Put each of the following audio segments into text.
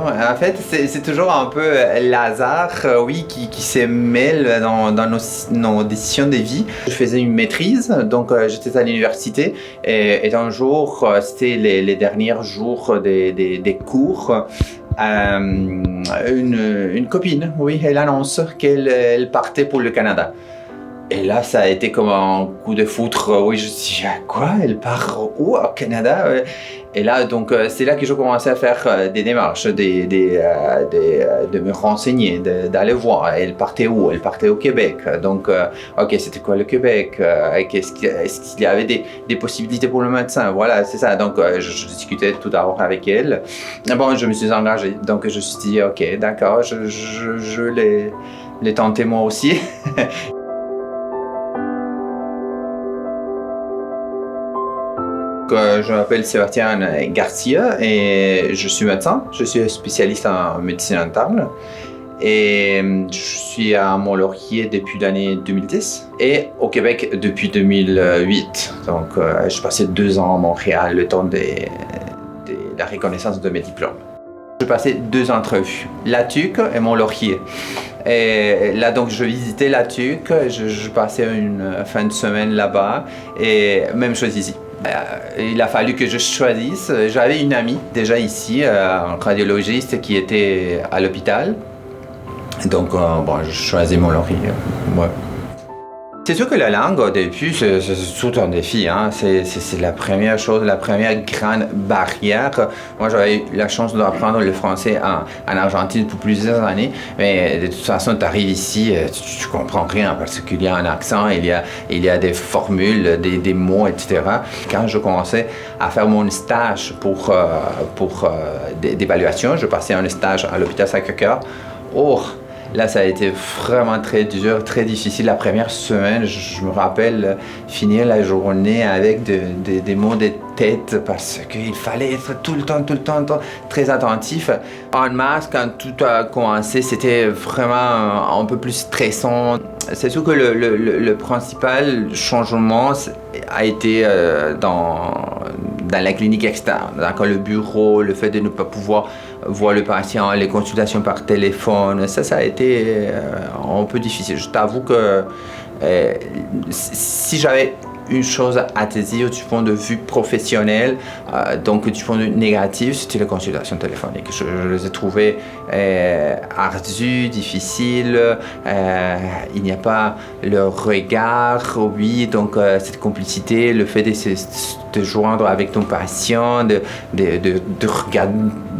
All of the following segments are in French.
En fait, c'est toujours un peu l'hasard, oui, qui se mêle dans nos décisions de vie. Je faisais une maîtrise, donc j'étais à l'université et un jour, c'était les derniers jours des cours. Une copine, oui, elle annonce qu'elle partait pour le Canada. Et là, ça a été comme un coup de foudre. Oui, je me suis dit, quoi? Elle part où? Au Canada? Et là, donc, c'est là que j'ai commencé à faire des démarches, de me renseigner, d'aller voir. Elle partait où? Elle partait au Québec. Donc, OK, c'était quoi le Québec? Est-ce qu'il y avait des possibilités pour le médecin? Voilà, c'est ça. Donc, je discutais tout d'abord avec elle. Bon, je me suis engagé. Donc, je me suis dit, OK, d'accord, je l'ai tenté moi aussi. Je m'appelle Sébastien Garcia et je suis médecin. Je suis spécialiste en médecine interne et je suis à Mont-Laurier depuis l'année 2010 et au Québec depuis 2008. Donc, j'ai passé 2 ans à Montréal, le temps de la reconnaissance de mes diplômes. J'ai passé 2 entrevues, La Tuque et Mont-Laurier. Et là, donc, je visitais La Tuque, je passais une fin de semaine là-bas et même chose ici. Il a fallu que je choisisse. J'avais une amie déjà ici, un radiologiste qui était à l'hôpital. Donc, bon, je choisis Mont-Laurier. Ouais. C'est sûr que la langue, au début, c'est tout un défi. Hein. C'est la première chose, la première grande barrière. Moi, j'avais eu la chance d'apprendre le français en Argentine pour plusieurs années. Mais de toute façon, tu arrives ici, tu comprends rien parce qu'il y a un accent, il y a des formules, des mots, etc. Quand je commençais à faire mon stage pour d'évaluation, je passais un stage à l'hôpital Sacré-Cœur. Oh, là, ça a été vraiment très dur, très difficile. La première semaine, je me rappelle finir la journée avec des maux de tête parce qu'il fallait être tout le temps, très attentif. En mars, quand tout a commencé, c'était vraiment un peu plus stressant. C'est sûr que le principal changement a été dans la clinique externe, dans le bureau, le fait de ne pas pouvoir voir le patient, les consultations par téléphone, ça a été un peu difficile. Je t'avoue que si j'avais une chose à te dire du point de vue professionnel, donc du point de vue négatif, c'était les consultations téléphoniques. Je les ai trouvées ardues, difficiles, il n'y a pas le regard, oui, donc cette complicité, le fait de te joindre avec ton patient, de regarder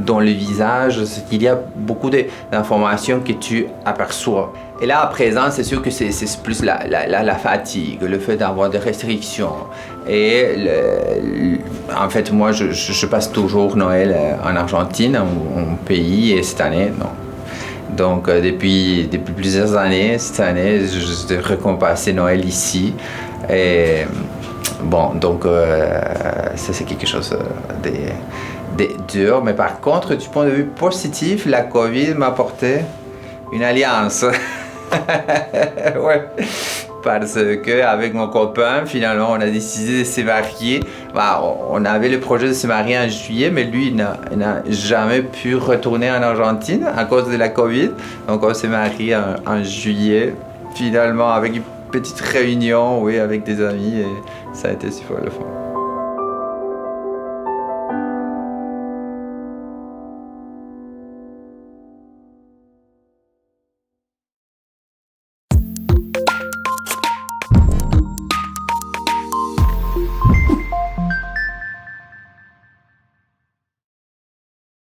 dans le visage, il y a beaucoup d'informations que tu aperçois. Et là, à présent, c'est sûr que c'est plus la fatigue, le fait d'avoir des restrictions. Et en fait, moi, je passe toujours Noël en Argentine, mon pays, et cette année, non. Donc, depuis plusieurs années, cette année, je devrais passer Noël ici. Et bon, donc, ça, c'est quelque chose de dur. Mais par contre, du point de vue positif, la COVID m'a apporté une alliance. Ouais. Parce que avec mon copain, finalement, on a décidé de se marier. Bah, on avait le projet de se marier en juillet, mais lui, il n'a jamais pu retourner en Argentine à cause de la COVID. Donc, on s'est marié en juillet, finalement, avec une petite réunion, oui, avec des amis, et ça a été super le fun.